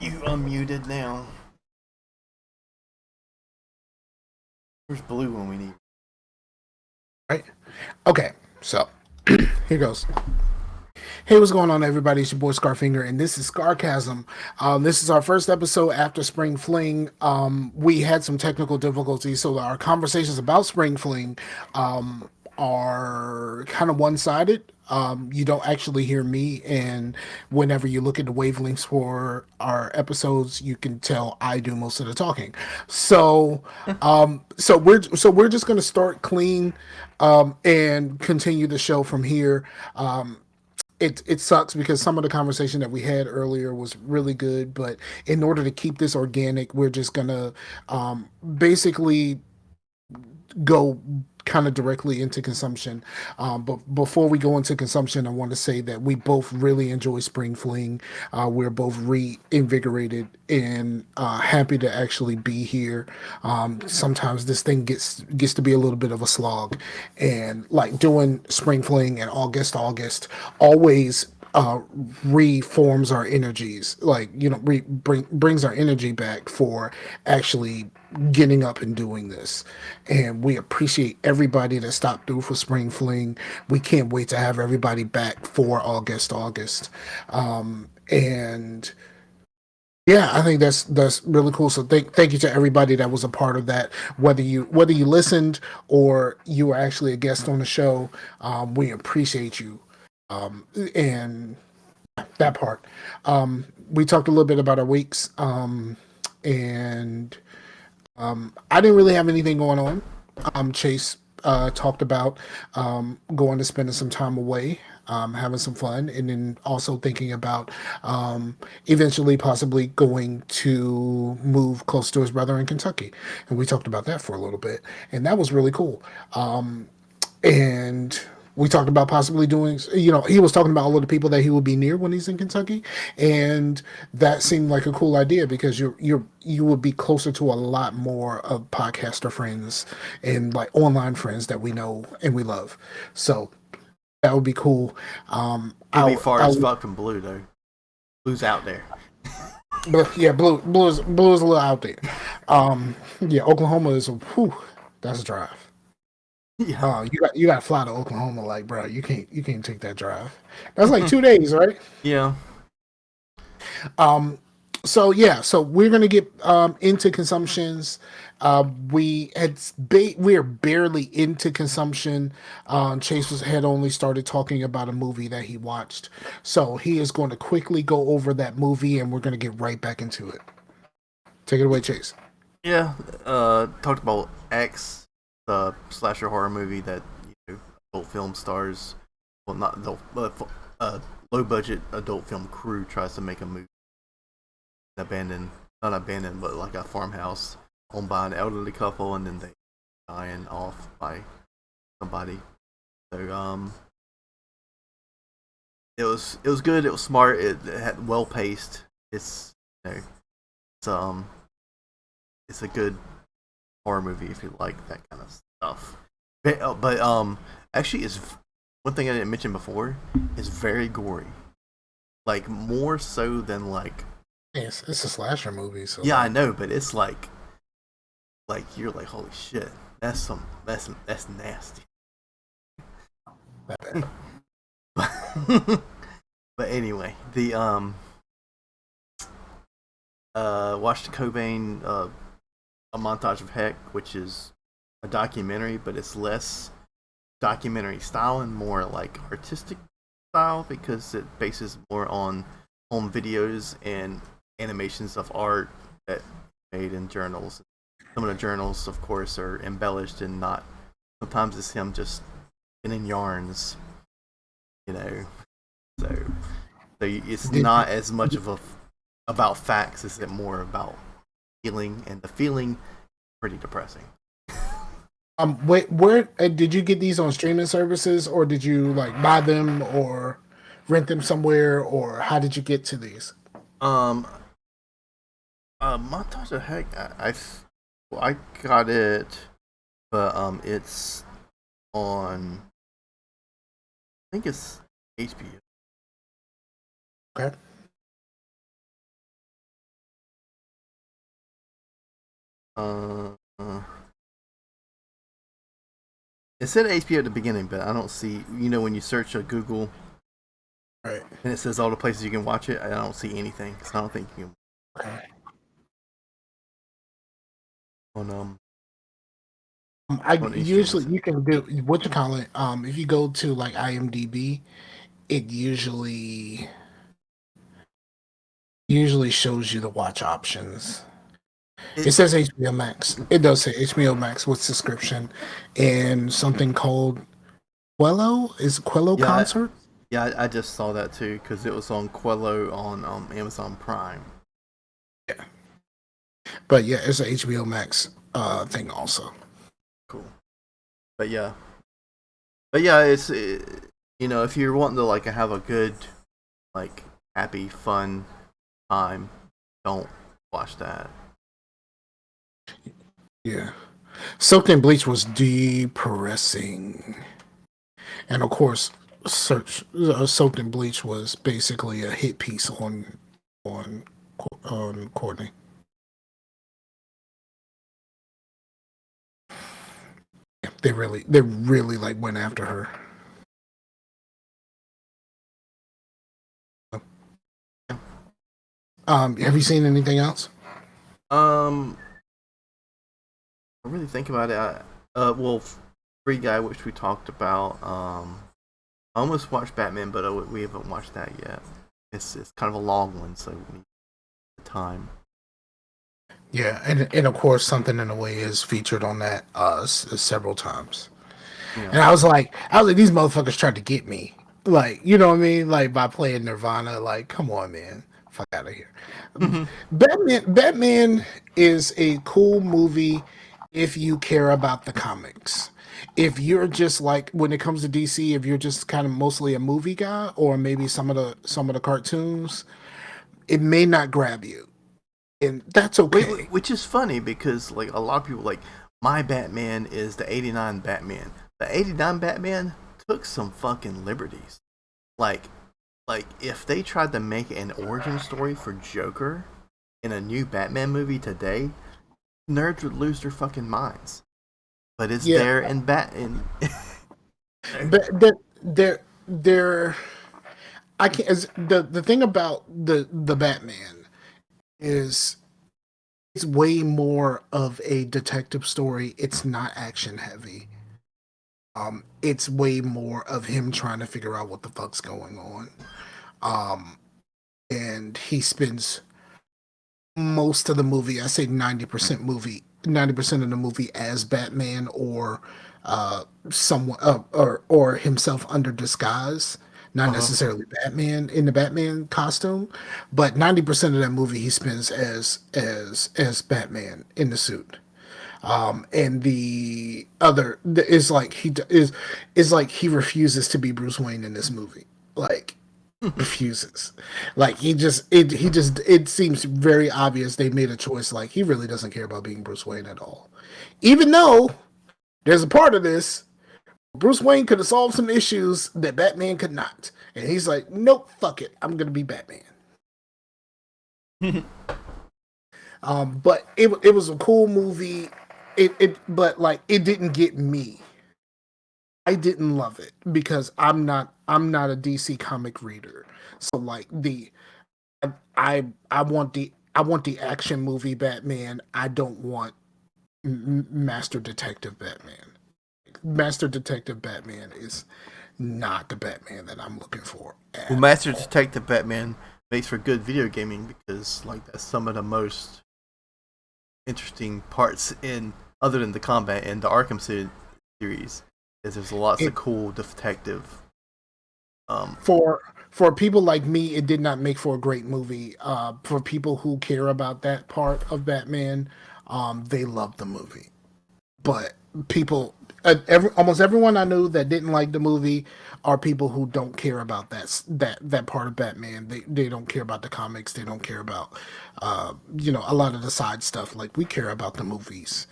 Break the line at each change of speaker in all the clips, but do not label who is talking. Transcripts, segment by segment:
You unmuted now. Where's Blue when we need?
Right? Okay, so here goes. Hey, what's going on, everybody? It's your boy Scarfinger, and this is Scarcasm. This is our first episode after Spring Fling. We had some technical difficulties, so our conversations about Spring Fling are kind of one-sided. You don't actually hear me, and whenever you look at the wavelengths for our episodes, you can tell I do most of the talking. So we're just gonna start clean and continue the show from here. It sucks because some of the conversation that we had earlier was really good, but in order to keep this organic, we're just gonna basically go kind of directly into consumption. But before we go into consumption, I want to say that we both really enjoy Spring Fling. We're both reinvigorated and happy to actually be here. Sometimes this thing gets to be a little bit of a slog, and like doing Spring Fling and August always reforms our energies, like brings our energy back for actually getting up and doing this. And we appreciate everybody that stopped through for Spring Fling. We can't wait to have everybody back for August. And yeah, I think that's really cool. So thank you to everybody that was a part of that. Whether you listened or you were actually a guest on the show, we appreciate you. And that part. We talked a little bit about our weeks, and I didn't really have anything going on. Chase talked about going to spending some time away, having some fun, and then also thinking about eventually possibly going to move close to his brother in Kentucky. And we talked about that for a little bit, and that was really cool. And we talked about possibly doing, he was talking about all of the people that he will be near when he's in Kentucky, and that seemed like a cool idea because you would be closer to a lot more of podcaster friends and like online friends that we know and we love. So that would be cool.
You'll be far as fuck from Blue though. Blue's out there.
But yeah, blue is a little out there. Yeah, Oklahoma is that's a drive.
Yeah.
You got to fly to Oklahoma, like, bro. You can't take that drive. That's like 2 days, right?
Yeah.
Um. So yeah, so we're gonna get into consumptions. We are barely into consumption. Had only started talking about a movie that he watched, so he is going to quickly go over that movie, and we're gonna get right back into it. Take it away, Chase.
Yeah. Talked about X, the slasher horror movie that adult film stars. Well, not adult, but low budget adult film crew tries to make a movie. Not abandoned, but like a farmhouse owned by an elderly couple, and then they dying off by somebody. So it was good. It was smart. It had well paced. It's it's it's a good horror movie if you like that kind of stuff. But actually, it's one thing I didn't mention before. Is very gory, like more so than like.
It's a slasher movie, so
Yeah, I know, but it's like you're like, holy shit, that's nasty.
that
But anyway, the watched Cobain a montage of Heck, which is a documentary, but it's less documentary style and more like artistic style because it bases more on home videos and animations of art that made in journals. Some of the journals, of course, are embellished and not. Sometimes it's him just spinning yarns, you know. So, so it's
did
not as much of a about facts as it more about feeling, and the feeling pretty depressing.
wait, where did you get these on streaming services, or did you like buy them, or rent them somewhere, or how did you get to these?
Um, montage of heck, well, I got it, but it's on. I think it's HBO.
Okay.
Uh, uh, it said HBO at the beginning, but I don't see. When you search Google
Right.
and it says all the places you can watch it, I don't see anything. So I don't think you can
Okay.
on
I
on these streaming
usually
sites.
you can do what you call it. If you go to like IMDb, it usually shows you the watch options. It
It,
says HBO Max. It does say HBO Max with subscription, and something called Quello is Quello
yeah,
Concert.
I just saw that too because it was on Quello on Amazon Prime.
Yeah, but yeah, it's a HBO Max thing also.
Cool, but yeah, if you're wanting to like have a good, like happy, fun time, don't watch that.
Yeah, Soaked in Bleach was depressing, and of course, Soaked in Bleach was basically a hit piece on on Courtney. Yeah, they really like went after her. Have you seen anything else?
Um, I really think about it. Well, Free Guy, which we talked about. I almost watched Batman, but we haven't watched that yet. It's kind of a long one, so we need time.
Yeah, and of course, Something in a Way is featured on that several times.
Yeah.
And I was like, these motherfuckers tried to get me, like, you know what I mean, like by playing Nirvana. Like, come on, man, fuck out of here.
Mhm.
Batman is a cool movie if you care about the comics. If you're just like when it comes to DC, if you're just kind of mostly a movie guy or maybe some of the cartoons, it may not grab you, and that's okay.
Which is funny because like a lot of people like my Batman is the '89 Batman. The '89 Batman took some fucking liberties. Like if they tried to make an origin story for Joker in a new Batman movie today, nerds would lose their fucking minds. But it's
Yeah,
there in Bat in
but they're I can't. The thing about the Batman is it's way more of a detective story. It's not action heavy. It's way more of him trying to figure out what the fuck's going on. Um, and he spends most of the movie, I say 90% of the movie as Batman or someone or himself under disguise. Not
uh-huh.
necessarily Batman in the Batman costume, but 90% of that movie he spends as Batman in the suit. And the other is like is like he refuses to be Bruce Wayne in this movie. Like refuses. Like it seems very obvious they made a choice. Like he really doesn't care about being Bruce Wayne at all. Even though there's a part of this, Bruce Wayne could have solved some issues that Batman could not. And he's like, nope, fuck it. I'm gonna be Batman. But it was a cool movie. It but like it didn't get me. I didn't love it because I'm not a DC comic reader. So like I want the action movie Batman. I don't want Master Detective Batman. Master Detective Batman is not the Batman that I'm looking for
Well,
at
Master
all.
Detective Batman makes for good video gaming because like that's some of the most interesting parts in other than the combat in the series is there's lots of
It,
cool detective um
for people like me, it did not make for a great movie. For people who care about that part of Batman, they love the movie. But people, almost everyone I knew that didn't like the movie are people who don't care about that part of Batman. They don't care about the comics. They don't care about a lot of the side stuff. Like we care about the movies.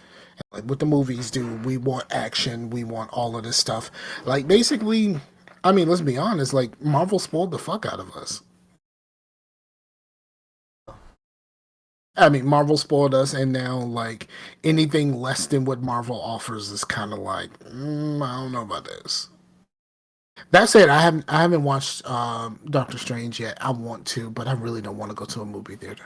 Like what the movies do, we want action. We want all of this stuff. Like basically, I mean, let's be honest. Like Marvel spoiled the fuck out of us. I mean, Marvel spoiled us, and now like anything less than what Marvel offers is kind of like, I don't know about this. That said, I haven't watched Doctor Strange yet. I want to, but I really don't want to go to a movie theater.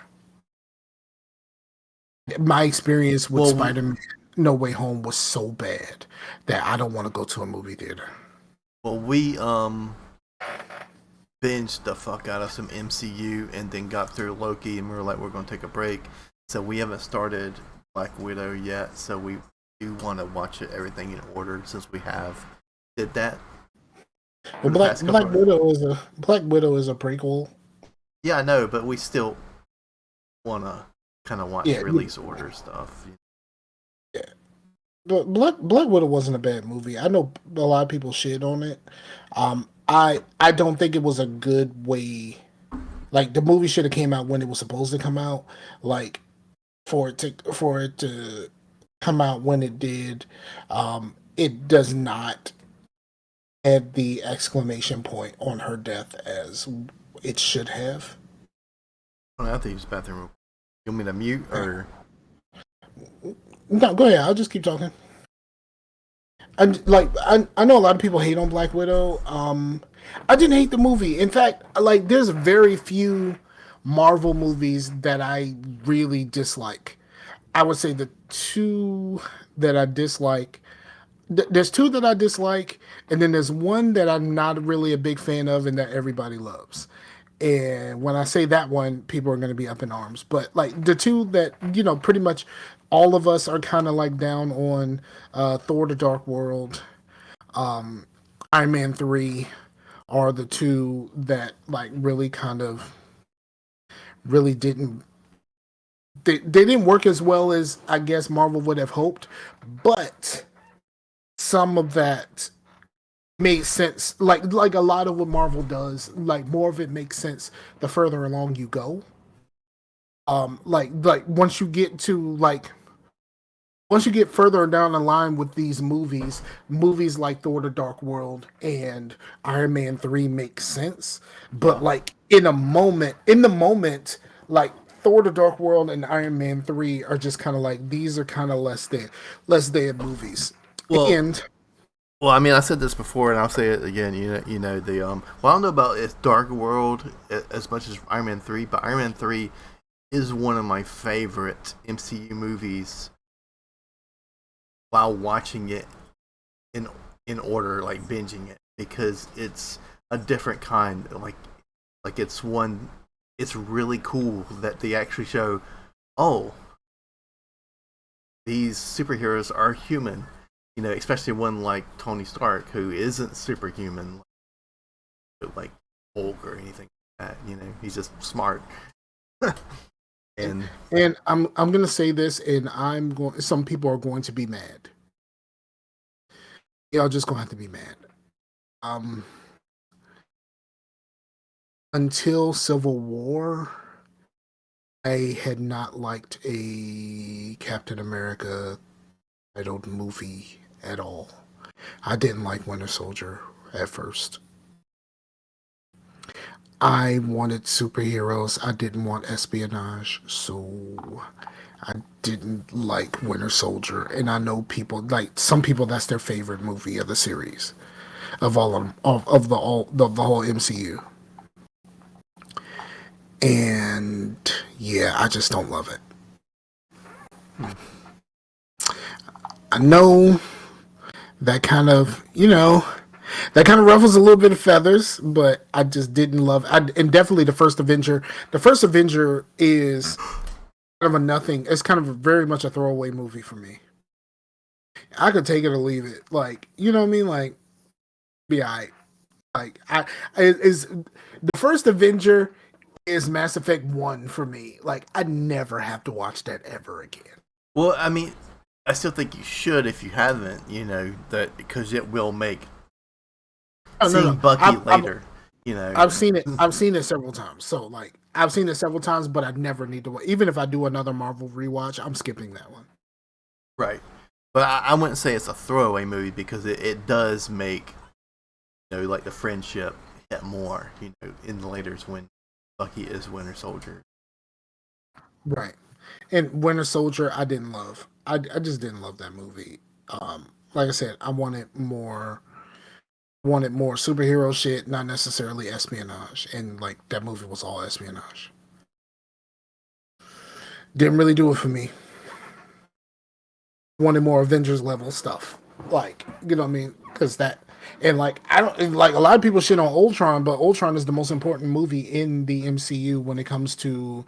My experience with
Well,
Spider-Man No Way Home was so bad that I don't want to go to a movie theater.
we binged the fuck out of some MCU and then got through Loki, and we were like, we're gonna take a break. So we haven't started Black Widow yet. So we do want to watch it everything in order since we have did that.
Well, Black Widow is a prequel.
Yeah, I know, but we still want to kind of watch release order stuff.
Yeah, but Black Widow wasn't a bad movie. I know a lot of people shit on it. I don't think it was a good way. Like the movie should have came out when it was supposed to come out. Like for it to come out when it did, it does not add the exclamation point on her death as it should have.
I have to use the bathroom. You want me to mute or?
No, go ahead. I'll just keep talking. And like I know a lot of people hate on Black Widow. I didn't hate the movie. In fact, like there's very few Marvel movies that I really dislike. I would say the two that I dislike. There's two that I dislike, and then there's one that I'm not really a big fan of, and that everybody loves. And when I say that one, people are going to be up in arms. But like the two that pretty much all of us are kind of like down on, Thor: The Dark World, Iron Man 3 are the two that like really kind of really didn't they didn't work as well as I guess Marvel would have hoped, but some of that made sense. Like a lot of what Marvel does, like more of it makes sense the further along you go. Like once you get further down the line with these movies like Thor: The Dark World and Iron Man 3 make sense. But like in the moment, like Thor: The Dark World and Iron Man 3 are just kind of like these are kind of less than movies.
Well,
And
well, I mean, I said this before, and I'll say it again. You know the Well, I don't know about its Dark World as much as Iron Man 3, but Iron Man 3 is one of my favorite MCU movies. While watching it in order, like binging it, because it's a different kind. Like it's really cool that they actually show, oh, these superheroes are human. Especially one like Tony Stark, who isn't superhuman, like Hulk or anything like that. He's just smart. and
I'm gonna say this, and some people are going to be mad. Y'all just gonna have to be mad. Um, until Civil War, I had not liked a Captain America titled movie at all. I didn't like Winter Soldier at first. I wanted superheroes. I didn't want espionage, so I didn't like Winter Soldier. And I know some people that's their favorite movie of the series, of all of the whole MCU. And yeah, I just don't love it. I know that kind of ruffles a little bit of feathers, but I just didn't love. And definitely the first Avenger. The first Avenger is kind of a nothing. It's kind of very much a throwaway movie for me. I could take it or leave it. Like, you know what I mean? Like, be alright. Like, is the first Avenger is Mass Effect 1 for me. Like, I'd never have to watch that ever again.
Well, I mean, I still think you should if you haven't. That because it will make seeing Bucky later.
I've seen it. I've seen it several times. So like, I've seen it several times, but I never need to. Even if I do another Marvel rewatch, I'm skipping that one.
Right, but I wouldn't say it's a throwaway movie because it does make like the friendship hit more. In the later when Bucky is Winter Soldier.
Right. And Winter Soldier, I didn't love. I just didn't love that movie. Like I said, I wanted more superhero shit, not necessarily espionage. And like that movie was all espionage. Didn't really do it for me. Wanted more Avengers level stuff. Like, you know what I mean? Because that and like I don't and, like a lot of people shit on Ultron, but Ultron is the most important movie in the MCU when it comes to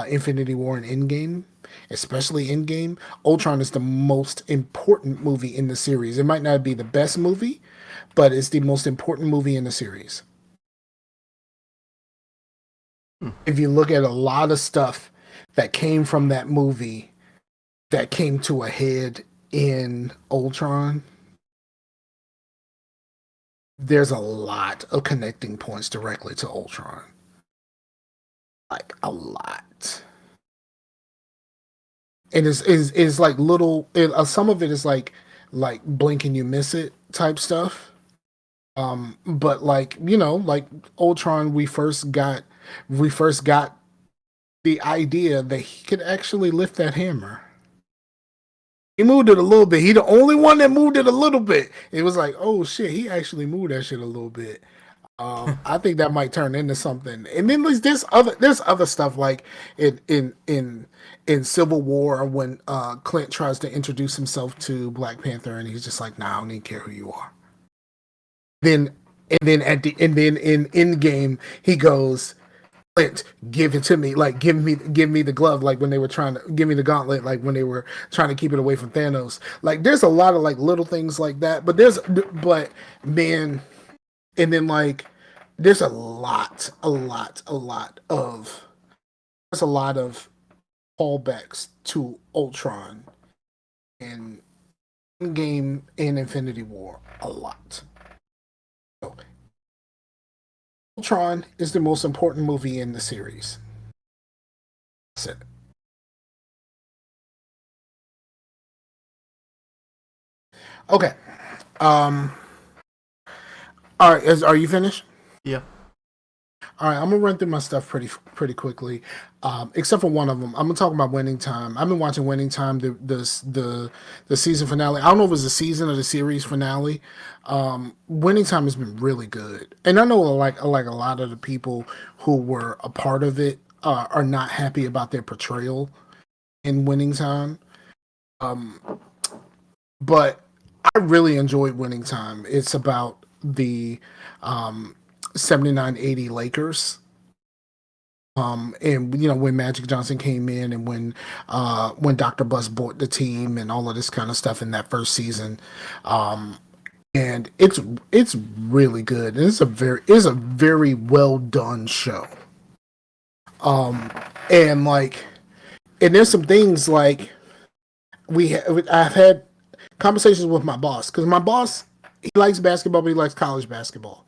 Infinity War and Endgame, especially Endgame. Ultron is the most important movie in the series. It might not be the best movie, but it's the most important movie in the series.
Hmm.
If you look at a lot of stuff that came from that movie that came to a head in Ultron, there's a lot of connecting points directly to Ultron. Like a lot. And it's like little some of it is like blink and you miss it type stuff. But like, you know, like Ultron, we first got the idea that he could actually lift that hammer. He moved it a little bit. He the only one that moved it a little bit. It was like, oh shit, he actually moved that shit a little bit. I think that might turn into something. And then there's other stuff like in Civil War when Clint tries to introduce himself to Black Panther and he's just like, nah, I don't even care who you are. Then and then in Endgame he goes, Clint, give it to me. Like give me the glove. Like when they were trying to give me the gauntlet. Like when they were trying to keep it away from Thanos. Like there's a lot of like little things like that. But man, and then like there's a lot of callbacks to Ultron in Game and Infinity War. A lot. So, Ultron is the most important movie in the series. That's it. Okay. Um. All right. Are you finished?
Yeah.
All right. I'm gonna run through my stuff pretty quickly, except for one of them. I'm gonna talk about Winning Time. I've been watching Winning Time, the season finale. I don't know if it was the season or the series finale. Winning Time has been really good, and I know like a lot of the people who were a part of it are not happy about their portrayal in Winning Time. Um, but I really enjoyed Winning Time. It's about the um, 79-80 Lakers. And you know when Magic Johnson came in, and when Dr. Bus bought the team, and all of this kind of stuff in that first season, um, and it's really good. And it's a very well done show. Um, and like, and there's some things like I've had conversations with my boss because my boss he likes basketball, but he likes college basketball.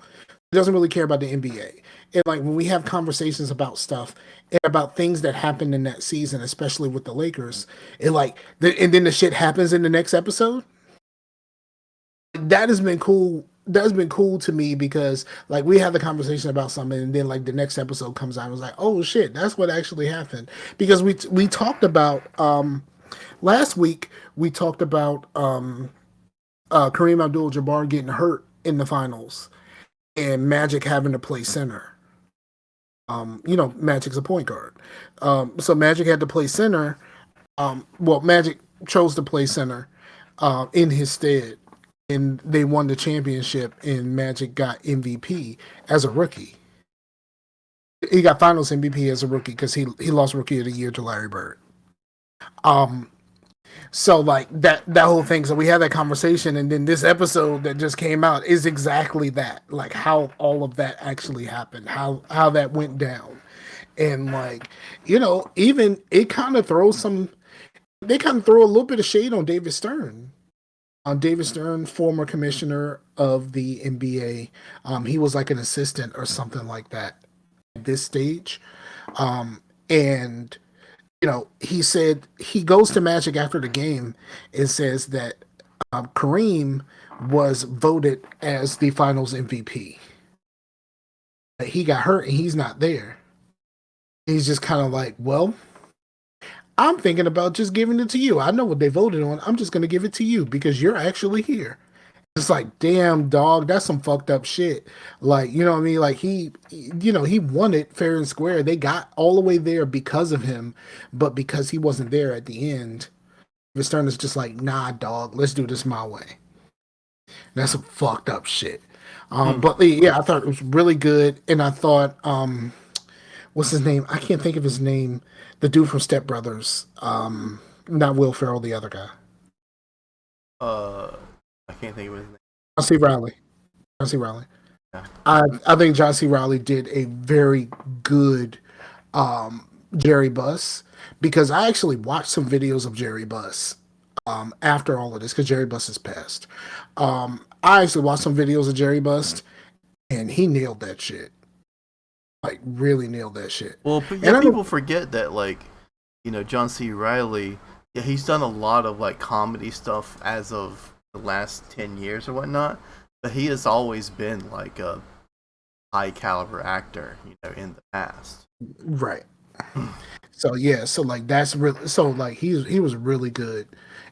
He doesn't really care about the NBA. And like when we have conversations about stuff and about things that happened in that season, especially with the Lakers, and then the shit happens in the next episode. That has been cool. That's been cool to me because like we had the conversation about something, and then like the next episode comes out, I was like, oh shit, that's what actually happened. Because we talked about last week we talked about Kareem Abdul-Jabbar getting hurt in the finals and Magic having to play center. You know, Magic's a point guard. So Magic had to play center. Well, Magic chose to play center in his stead, and they won the championship. And Magic got MVP as a rookie. He got Finals MVP as a rookie because he lost Rookie of the Year to Larry Bird. Um, So like that whole thing. So we had that conversation, and then this episode that just came out is exactly that. Like how all of that actually happened, how that went down, and like you know, even it kind of throws some. They kind of throw a little bit of shade on David Stern. On David Stern, former commissioner of the NBA, he was like an assistant or something like that at this stage, and you know, he said he goes to Magic after the game and says that Kareem was voted as the Finals MVP. He got hurt and he's not there. He's just kind of like, well, I'm thinking about just giving it to you. I know what they voted on. I'm just going to give it to you because you're actually here. It's like, damn, dog, that's some fucked up shit. Like, you know what I mean? Like, he won it fair and square. They got all the way there because of him, but because he wasn't there at the end, Stern is just like, nah, dog, let's do this my way. That's some fucked up shit. But yeah, I thought it was really good, and I thought, what's his name? I can't think of his name. The dude from Step Brothers. Not Will Ferrell, the other guy.
I can't think of his name.
John C. Riley. John C. Riley.
Yeah.
I think John C. Riley did a very good Jerry Buss, because I actually watched some videos of Jerry Buss after all of this, because Jerry Buss has passed. I actually watched some videos of Jerry Buss, and he nailed that shit. Like, really nailed that shit.
Well, yeah, people forget that, like, you know, John C. Riley, yeah, he's done a lot of, like, comedy stuff as of the last 10 years or whatnot, but he has always been, like, a high caliber actor, you know, in the past.
Right. So, yeah, so, like, that's really, so, like, he was really good.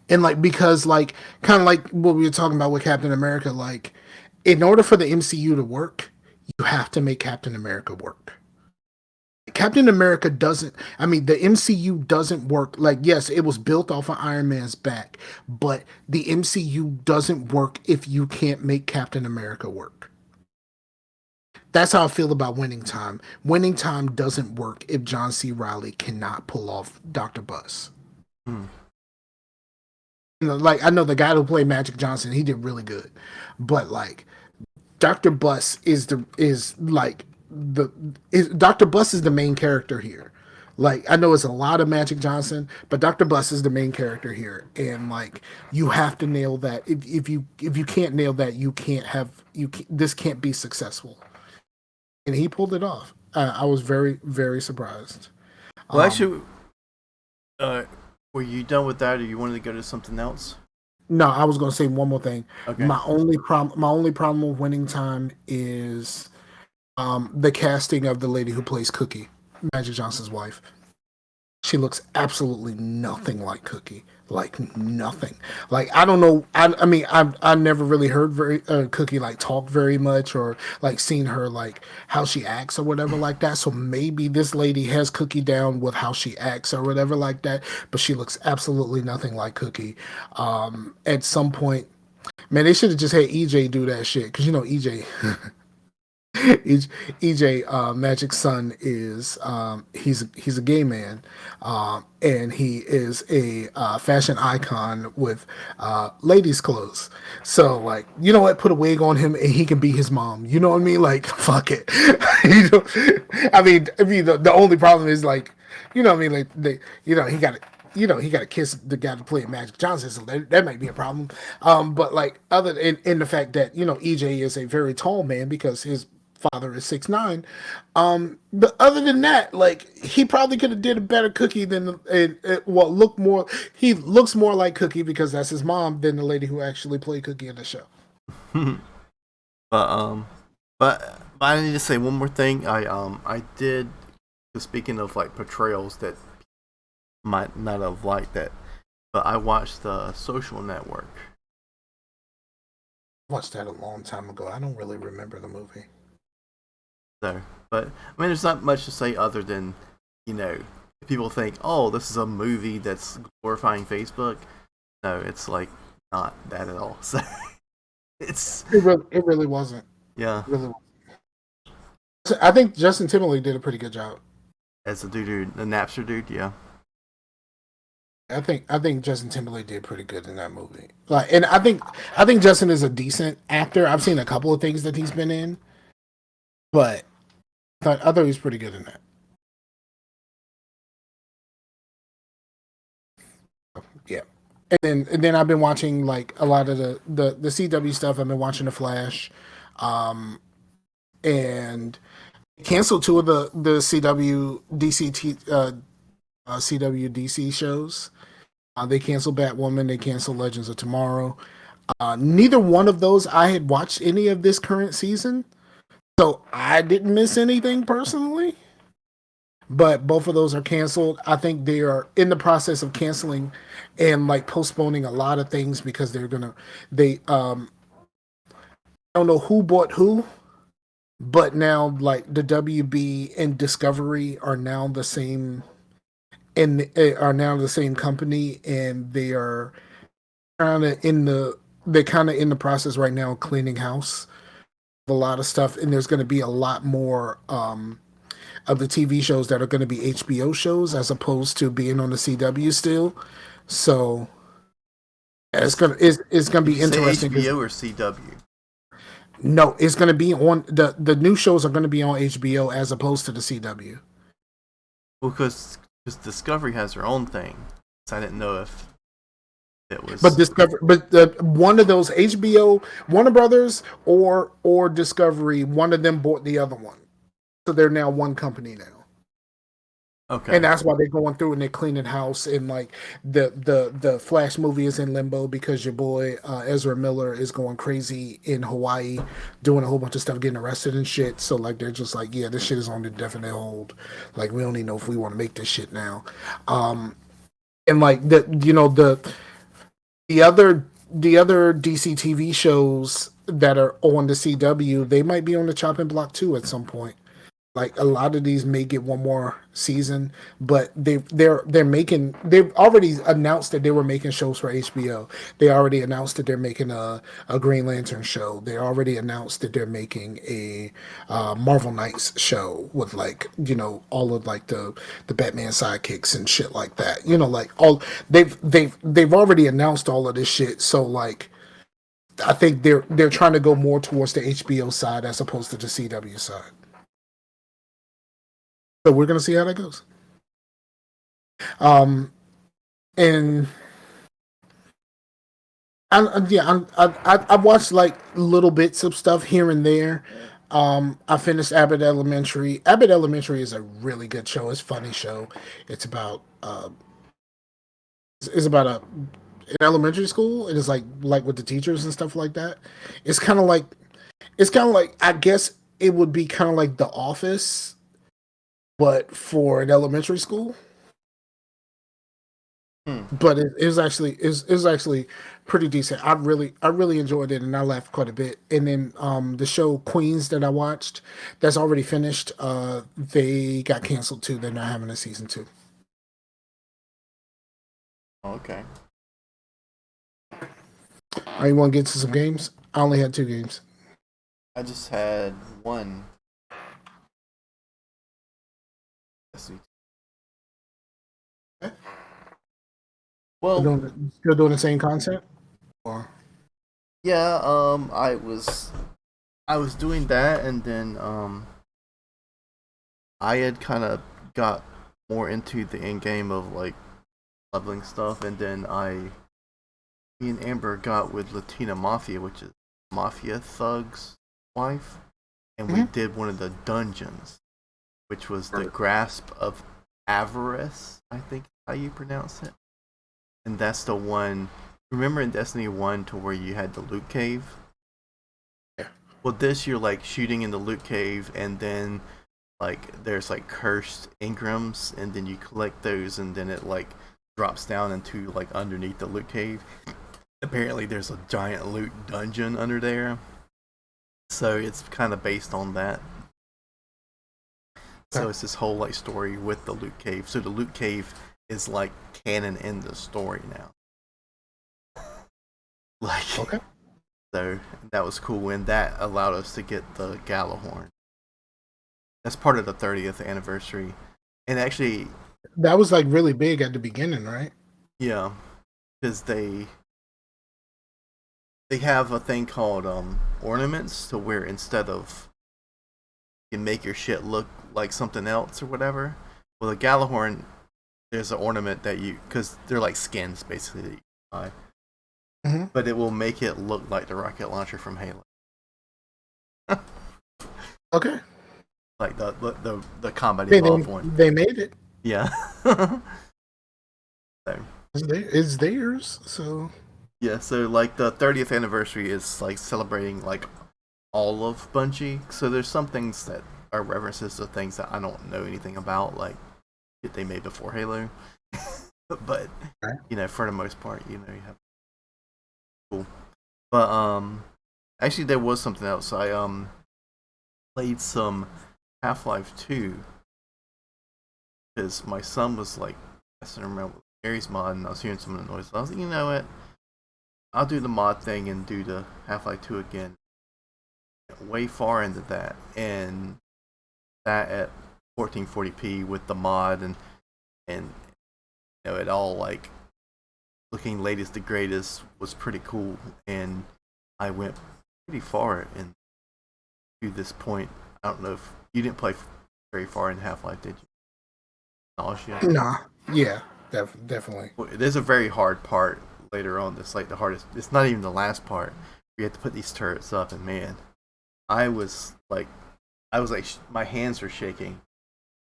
And, like, because, like, kind of like what we were talking about with Captain America, like, in order for the MCU to work, you have to make Captain America work. Captain America doesn't, I mean, the MCU doesn't work. Like, yes, it was built off of Iron Man's back, but the MCU doesn't work if you can't make Captain America work. That's how I feel about Winning Time. Winning Time doesn't work if John C. Riley cannot pull off Dr. Buss. You know, like, I know the guy who played Magic Johnson, he did really good, but like, Dr. Buss is Dr. Buss is the main character here. Like, I know it's a lot of Magic Johnson, but Dr. Buss is the main character here, and like, you have to nail that. If you can't nail that, this can't be successful. And he pulled it off. I was very, very surprised.
Well, actually, were you done with that, or you wanted to go to something else?
No, I was going to say one more thing.
Okay.
My only problem with Winning Time is the casting of the lady who plays Cookie, Magic Johnson's wife. She looks absolutely nothing like Cookie. Like, nothing. Like, I don't know. I mean, I never really heard Cookie like talk very much, or like seen her like how she acts or whatever like that. So maybe this lady has Cookie down with how she acts or whatever like that. But she looks absolutely nothing like Cookie. At some point, man, they should have just had EJ do that shit, because you know EJ. EJ Magic's son is he's a gay man, and he is a fashion icon with ladies' clothes. So, like, you know what? Put a wig on him and he can be his mom. You know what I mean? Like, fuck it. You know, I mean, the only problem is, like, you know what I mean? Like, he got to. You know, he got to kiss the guy to play Magic Johnson, so that might be a problem. But like, other in the fact that, you know, EJ is a very tall man because his father is 6'9". But other than that, like, he probably could have did a better Cookie than he looks more like Cookie because that's his mom than the lady who actually played Cookie in the show.
But I need to say one more thing. I did, speaking of like portrayals that might not have liked that, but I watched The Social Network.
I watched that a long time ago. I don't really remember the movie.
So, but I mean, there's not much to say other than, you know, people think, oh, this is a movie that's glorifying Facebook. No, it's like not that at all. So it
really wasn't.
Yeah,
it really wasn't. I think Justin Timberlake did a pretty good job
as the Napster dude. Yeah.
I think Justin Timberlake did pretty good in that movie. Like, and I think Justin is a decent actor. I've seen a couple of things that he's been in, but I thought he was pretty good in that. Yeah, and then I've been watching like a lot of the CW stuff. I've been watching The Flash, and canceled two of the CW DC shows. They canceled Batwoman. They canceled Legends of Tomorrow. Neither one of those I had watched any of this current season, so I didn't miss anything personally. but both of those are canceled. I think they are in the process of canceling and like postponing a lot of things because they I don't know who bought who, but now like the WB and Discovery are now the same and are now the same company, and they are kind of in the they're kind of in the process right now of cleaning house a lot of stuff, and there's going to be a lot more of the TV shows that are going to be HBO shows as opposed to being on the CW still. So it's gonna
Did
be
you say
interesting.
HBO or CW?
No, it's gonna be on the new shows are gonna be on HBO as opposed to the CW.
Well, because Discovery has their own thing, so I didn't know if it
But
was.
Discovery, but one of those HBO, Warner Brothers or Discovery, one of them bought the other one, so they're now one company now. And
Okay.
that's why they're going through and they're cleaning house, and like the Flash movie is in limbo because your boy Ezra Miller is going crazy in Hawaii, doing a whole bunch of stuff, getting arrested and shit. So like they're just like, yeah, this shit is on the definite hold. Like we don't even know if we want to make this shit now. And like the other the other DC TV shows that are on the CW, they might be on the chopping block too at some point. Like a lot of these may get one more season, but they've already announced that they were making shows for HBO. They already announced that they're making a Green Lantern show. They already announced that they're making a Marvel Knights show with like all of like the Batman sidekicks and shit like that. Like all they've already announced all of this shit. So like I think they're trying to go more towards the HBO side as opposed to the CW side. So we're gonna see how that goes. Um, and I've watched like little bits of stuff here and there. I finished Abbott Elementary. Abbott Elementary is a really good show. It's a funny show. It's about it's about an elementary school. It is like with the teachers and stuff like that. It's kind of like I guess it would be kind of like The Office, but for an elementary school.
Hmm.
But it was actually pretty decent. I really enjoyed it, and I laughed quite a bit. And then the show Queens that I watched, that's already finished. They got canceled too. They're not having a season two.
Okay.
Are you want to get to some games? I only had two games.
I just had one. Let's see.
Okay.
Well,
Still doing the same concept? Or
yeah. I was doing that, and then I had kind of got more into the end game of like leveling stuff, and then me and Amber got with Latina Mafia, which is Mafia Thug's wife, and we did one of the dungeons, which was the Grasp of Avarice, I think is how you pronounce it. And that's the one. Remember in Destiny 1 to where you had the loot cave?
yeah.
Well, this you're like shooting in the loot cave, and then like there's like cursed engrams, and then you collect those, and then it like drops down into like underneath the loot cave. Apparently, there's a giant loot dungeon under there, so it's kind of based on that. So it's this whole like story with the loot cave. So the loot cave is like canon in the story now. Like,
Okay.
so that was cool, and that allowed us to get the Galahorn. That's part of the 30th anniversary, and actually,
That was like really big at the beginning, right?
yeah, because they have a thing called ornaments, to where instead of you can make your shit look like something else or whatever. Well, the Galahorn, there's an ornament that because they're like skins basically that you buy, but it will make it look like the rocket launcher from Halo.
Okay.
Like the combat
They,
evolved one.
they made it.
Yeah. So,
It's theirs. So
yeah, so like the 30th anniversary is like celebrating like all of Bungie. So there's some things that are references to things that I don't know anything about, like shit they made before Halo. But for the most part, you have cool. But actually, there was something else. I played some Half-Life 2 because my son was like messing around with Gary's mod, and I was hearing some of the noise. So I was like, you know what? I'll do the mod thing and do the Half-Life 2 again. Way far into that, and that at 1440p with the mod and it all like looking latest to greatest was pretty cool, and I went pretty far in to this point. I don't know if you didn't play very far in Half-Life, did you? Nausea?
Nah, yeah, definitely.
There's a very hard part later on that's like the hardest. It's not even the last part. We had to put these turrets up, and man, I was like, my hands were shaking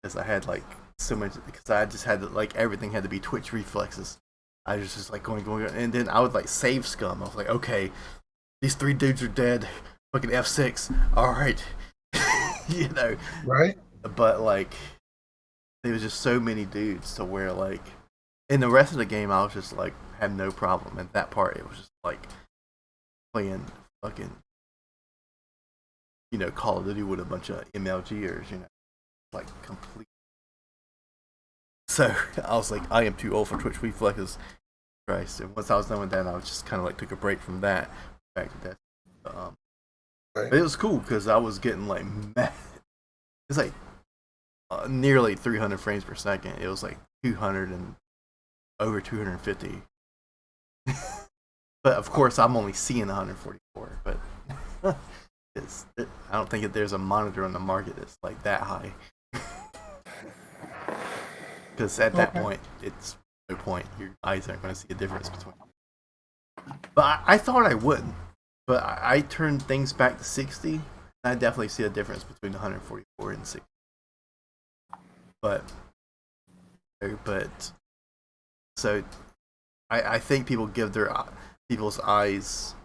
because I had like so much, because I just had to, like, everything had to be twitch reflexes. I was just like going, and then I would like save scum. I was like, okay, these 3 dudes are dead. Fucking F6. All right,
right?
But like, there was just so many dudes to where like, in the rest of the game, I was just like had no problem. At that part, it was just like playing fucking Call of Duty with a bunch of MLGers, like complete. So I was like, I am too old for Twitch reflexes. Christ. And once I was done with that, I was just kind of like took a break from that, back to that. But it was cool because I was getting like mad. It's like nearly 300 frames per second. It was like 200 and over 250. But of course, I'm only seeing 144. But I don't think that there's a monitor on the market that's like that high. Because at that point, it's no point. Your eyes aren't going to see a difference between. But I thought I wouldn't. But I turned things back to 60. And I definitely see a difference between 144 and 60. But so I think people give people's eyes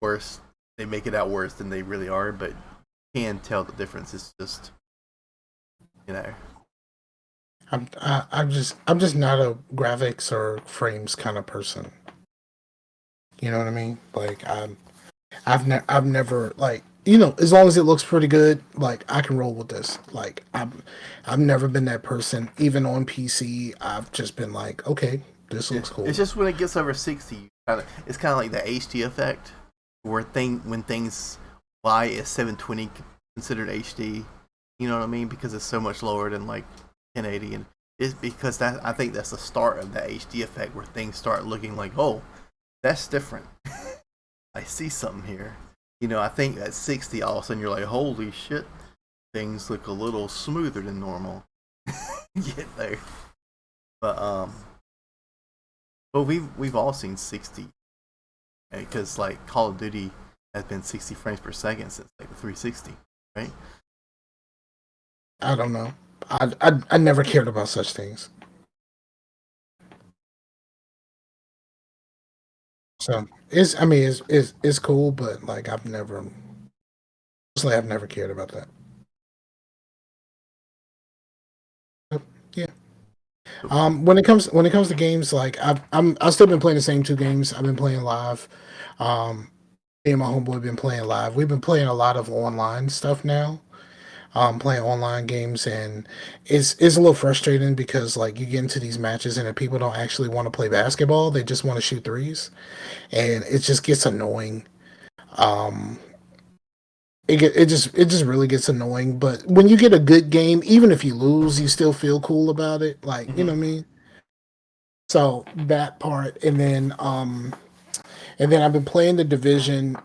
worse. They make it out worse than they really are, but you can tell the difference. It's just
I'm just not a graphics or frames kind of person. You know what I mean? Like I've never like, as long as it looks pretty good, like I can roll with this. Like I've never been that person. Even on PC, I've just been like, okay, this looks cool.
It's just when it gets over 60, it's kind of like the HD effect, where when things why is 720 considered HD? You know what I mean? Because it's so much lower than like 1080, and it's because I think that's the start of the HD effect, where things start looking like, oh, that's different. I see something here. I think at 60, all of a sudden you're like, holy shit, things look a little smoother than normal. Get there. But we've all seen 60, because like Call of Duty has been 60 frames per second since like the 360, right?
I don't know. I never cared about such things. So it's cool, but like I've never cared about that. Yeah. When it comes to games, like I've still been playing the same 2 games. I've been playing live. Me and my homeboy have been playing live. We've been playing a lot of online stuff now. Playing online games, and it's a little frustrating because like you get into these matches and if people don't actually want to play basketball, they just want to shoot threes, and it just gets annoying. It just really gets annoying. But when you get a good game, even if you lose, you still feel cool about it. Like, you know what I mean? So that part, and then I've been playing the Division.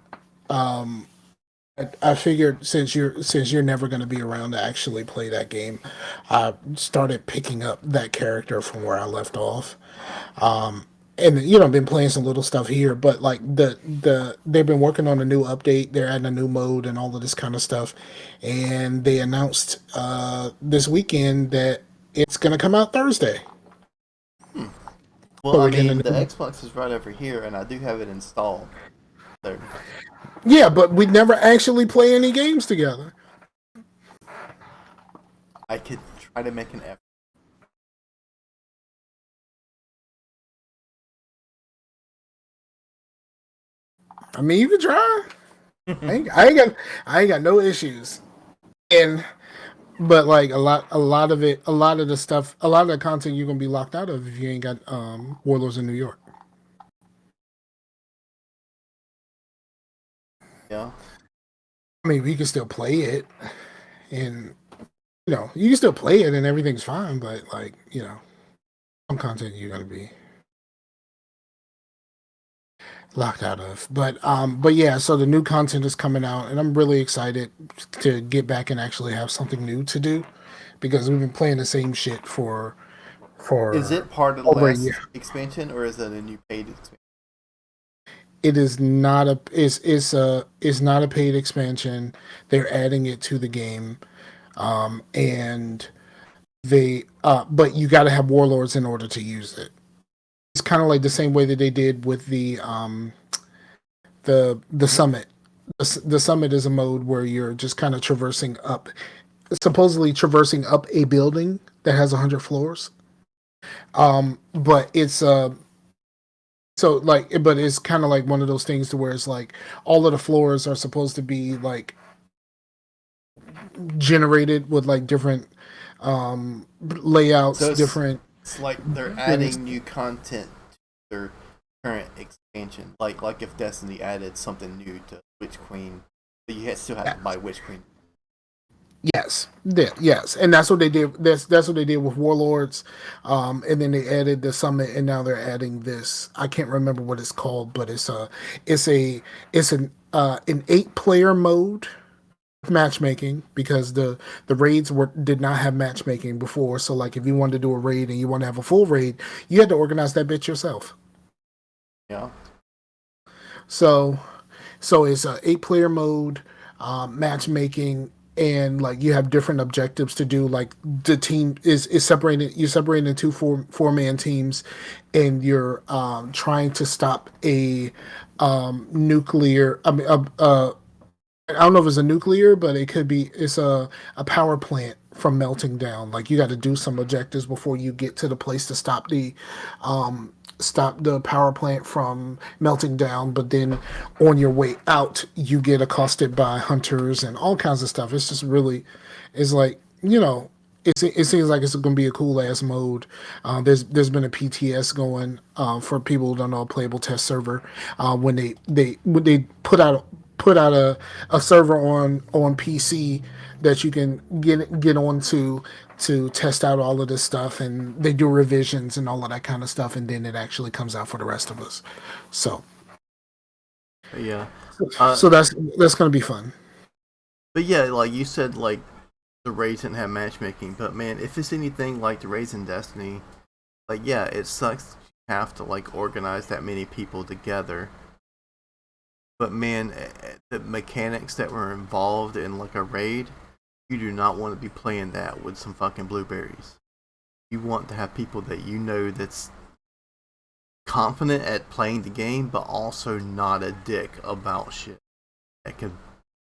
I figured since you're never going to be around to actually play that game, I started picking up that character from where I left off. And I've been playing some little stuff here, but like they've been working on a new update. They're adding a new mode and all of this kind of stuff, and they announced this weekend that it's going to come out Thursday.
Well, I mean, the Xbox is right over here, and I do have it installed. So.
Yeah, but we never actually play any games together.
I could try to make an effort.
I mean, you can try. I ain't got no issues. And but like a lot of it, a lot of the stuff, a lot of the content you're gonna be locked out of if you ain't got Warlords in New York.
Yeah.
I mean, we can still play it, and you can still play it, and everything's fine. But like, some content you're gonna be locked out of. But yeah, so the new content is coming out, and I'm really excited to get back and actually have something new to do because we've been playing the same shit
Is
for
it part of the
over a year.
last expansion, or is it a new paid expansion?
It is not a it's not a paid expansion. They're adding it to the game, and they but you got to have warlords in order to use it. It's kind of like the same way that they did with the summit. The summit is a mode where you're just kind of traversing up, supposedly traversing up a building that has 100 floors. But it's so like, but it's kind of like one of those things to where it's like all of the floors are supposed to be like generated with like different layouts,
So
different.
it's like they're adding new content to their current expansion. Like if Destiny added something new to Witch Queen, but you still have to buy Witch Queen.
Yes, yes, and that's what they did. That's what they did with Warlords, and then they added the summit, and now they're adding this. I can't remember what it's called, but it's a, it's an 8-player mode matchmaking because the raids did not have matchmaking before. So like, if you wanted to do a raid and you want to have a full raid, you had to organize that bitch yourself.
Yeah.
So it's a 8-player mode, matchmaking, and like you have different objectives to do. Like the team is separated. You're separated into four-man teams, and you're trying to stop a nuclear. I mean, I don't know if it's a nuclear, but it could be. It's a power plant from melting down. Like you got to do some objectives before you get to the place to stop the power plant from melting down. But then on your way out, you get accosted by hunters and all kinds of stuff. It's just really, it's like it seems like it's going to be a cool ass mode. There's been a PTS going for people who don't know, a playable test server, when they put out a server on PC that you can get onto to test out all of this stuff, and they do revisions and all of that kind of stuff, and then it actually comes out for the rest of us. So
Yeah.
so that's going to be fun.
But yeah, like you said, like the raids didn't have matchmaking. But man, if it's anything like the raids in Destiny, like yeah, it sucks. You have to like organize that many people together. But man, the mechanics that were involved in like a raid, you do not want to be playing that with some fucking blueberries. You want to have people that you know that's confident at playing the game, but also not a dick about shit. That can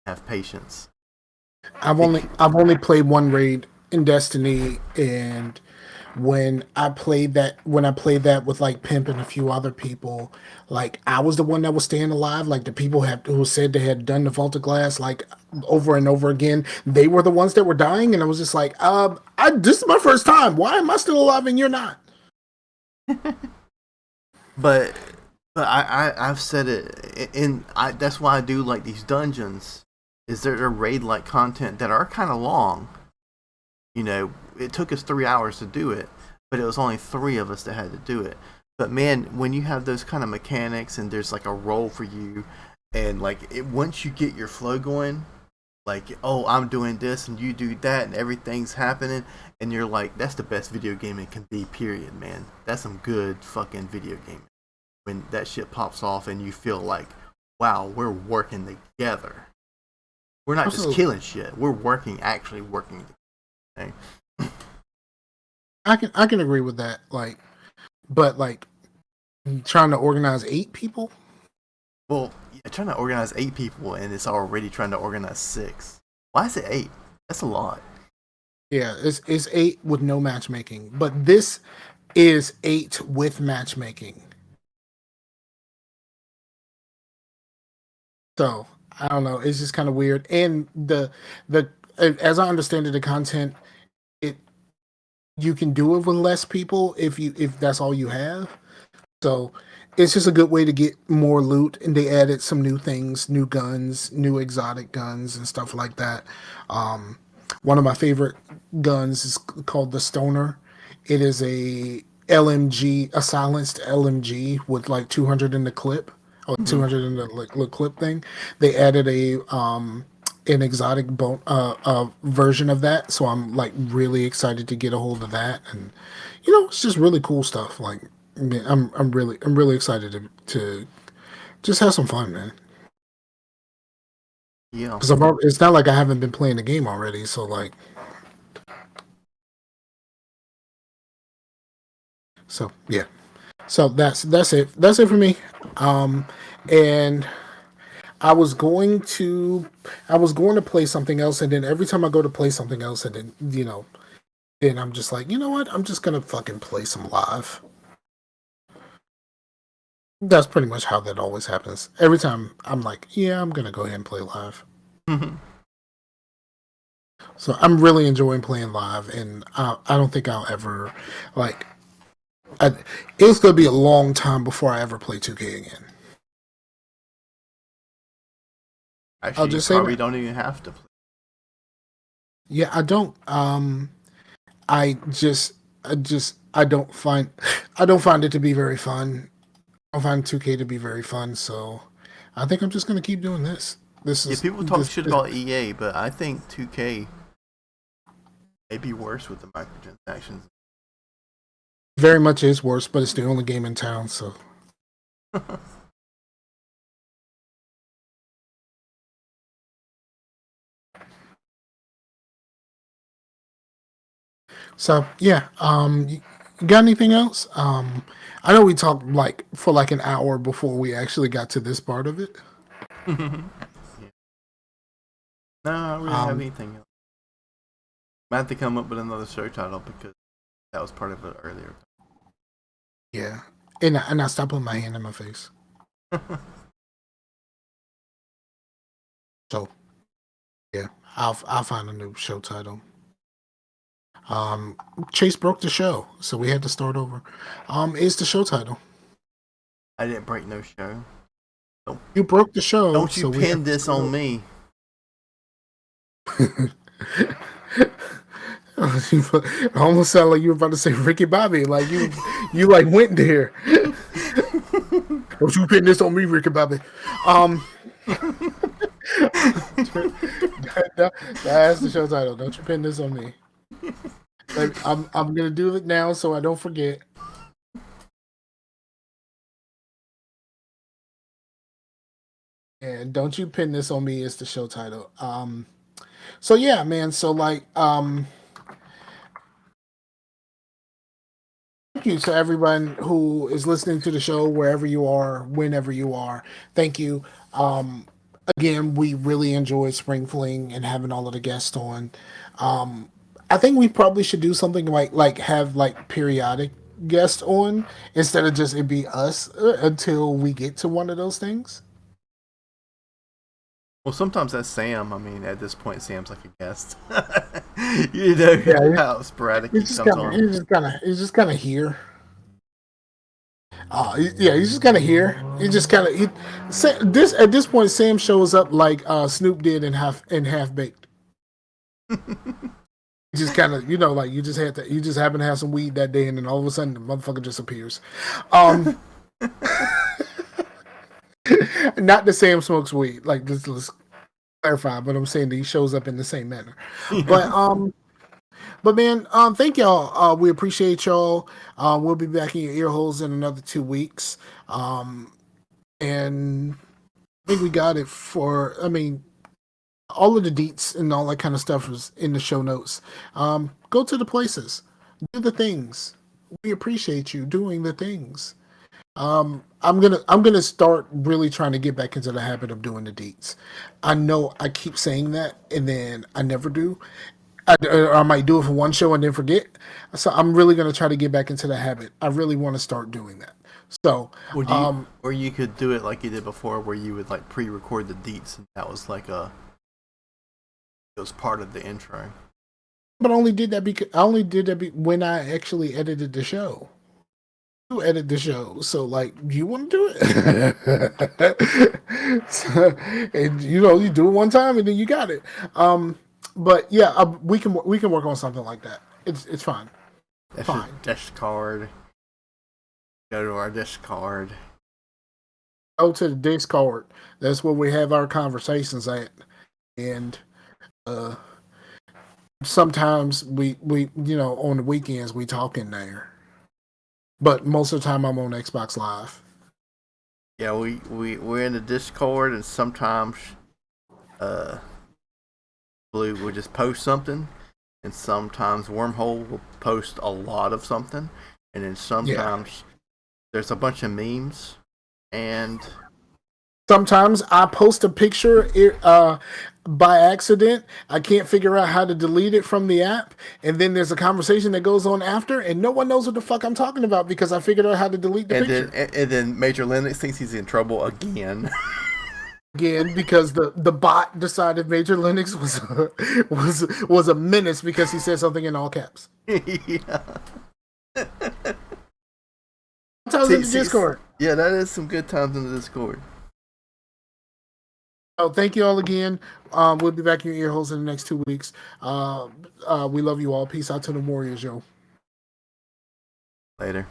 have patience.
I've only played one raid in Destiny, and when I played that with like Pimp and a few other people, like I was the one that was staying alive. Like the people who said they had done the Vault of Glass like over and over again, they were the ones that were dying, and I was just like, this is my first time. Why am I still alive and you're not?
But I've said it, and that's why I do like these dungeons. Is there a raid like content that are kind of long? It took us 3 hours to do it, but it was only 3 of us that had to do it. But man, when you have those kind of mechanics and there's like a role for you, and like once you get your flow going, like I'm doing this and you do that and everything's happening, and you're like, that's the best video game it can be. Period, man. That's some good fucking video game. When that shit pops off and you feel like, wow, we're working together. We're not just killing shit. We're actually working together. Okay?
I can agree with that. Like, but like trying to organize 8 people.
Well, yeah, trying to organize 8 people and it's already trying to organize 6. Why is it 8? That's a lot.
Yeah, it's 8 with no matchmaking, but this is 8 with matchmaking. So I don't know. It's just kind of weird. And the as I understand it, the content it you can do it with less people if that's all you have. So it's just a good way to get more loot. And they added some new things, new guns, new exotic guns, and stuff like that. Um, One of my favorite guns is called the Stoner. It is a LMG, a silenced LMG with like 200 in the clip or
Mhm.
200 in the like, little clip thing. They added a an exotic version of that, so I'm like really excited to get a hold of that, and it's just really cool stuff. Like, I mean, I'm really excited to just have some fun, man.
Yeah.
Because it's not like I haven't been playing the game already, so like, so yeah. So that's it. That's it for me. Um, and I was going to I was going to play something else, and then every time I go to play something else, and then then I'm just like, you know what? I'm just gonna fucking play some live. That's pretty much how that always happens. Every time I'm like, yeah, I'm gonna go ahead and play live.
Mhm.
So I'm really enjoying playing live, and I don't think I'll ever like. I, it's gonna be a long time before I ever play 2K again. I'll
Actually, you
just say
probably
that.
don't even have to play.
Yeah, I don't. I I don't find it to be very fun. I don't find 2K to be very fun, so I think I'm just gonna keep doing this. This
Yeah,
is
people talk shit
this
about EA, but I think 2K may be worse with the microtransactions.
very much is worse, but it's the only game in town, so yeah. You got anything else? I know we talked like for like an hour before we actually got to this part of it.
Yeah. No, I don't really have
Um,
anything else. I have to come up with another show title because that was part of it earlier.
yeah, and I stopped putting my hand in my face. So yeah, I'll find a new show title. Um, Chase broke the show, so we had to start over. Is the show title?
I didn't break no show.
You broke the show,
Don't you
so we
pin
have to
this
start
on
over.
me.
I almost sound like you were about to say Ricky Bobby, like you like went there. Don't you pin this on me, Ricky Bobby? Um, that's the show title. Don't you pin this on me? I'm gonna do it now so I don't forget. And don't you pin this on me is the show title. So yeah, man. So like, thank you to everyone who is listening to the show wherever you are, whenever you are. Thank you. Um, Again, we really enjoyed Spring Fling and having all of the guests on. Um, I think we probably should do something like have like periodic guests on instead of just it be us until we get to one of those things.
Well, sometimes that's Sam. I mean, at this point, Sam's like a guest. You know
Yeah,
how sporadic he
he's just
comes
kind of
on.
he's just kind of here. Yeah, he's just kind of here. He just kind of this at this point. Sam shows up like Snoop did in Half Baked. Just kind of like you just happen to have some weed that day, and then all of a sudden the motherfucker just appears. Um, Not that Sam smokes weed. Like this, let's clarify. But I'm saying that he shows up in the same manner. But
Yeah.
but man, thank y'all. We appreciate y'all. We'll be back in your ear holes in another 2 weeks. And I think we got it for. I mean, all of the deets and all that kind of stuff is in the show notes. Go to the places, do the things. We appreciate you doing the things. I'm gonna start really trying to get back into the habit of doing the deets. I know I keep saying that and then I never do. I might do it for one show and then forget. So I'm really going to try to get back into the habit. I really want to start doing that. So,
or you could do it like you did before, where you would like pre-record the deets, and that was like it was part of the intro.
But I only did that because when I actually edited the show. You edit the show, so like, you want to do it, so, and you do it one time and then you got it. But yeah, we can work on something like that. It's fine.
That's fine. Discord. Go to our Discord.
Go to the Discord. That's where we have our conversations at, and sometimes we on the weekends we talk in there. But most of the time I'm on Xbox Live.
Yeah, we're in the Discord, and sometimes Blue will just post something, and sometimes Wormhole will post a lot of something, and then sometimes there's a bunch of memes, and
sometimes I post a picture by accident. I can't figure out how to delete it from the app, and then there's a conversation that goes on after, and no one knows what the fuck I'm talking about because I figured out how to delete the picture.
And then Major Linux thinks he's in trouble again.
Again, because the bot decided Major Linux was a menace because he said something in all caps.
Yeah.
Times in the Discord.
Yeah, that is some good times in the Discord.
Oh, thank you all again. We'll be back in your ear holes in the next 2 weeks. We love you all. Peace out to the Warriors, yo.
Later.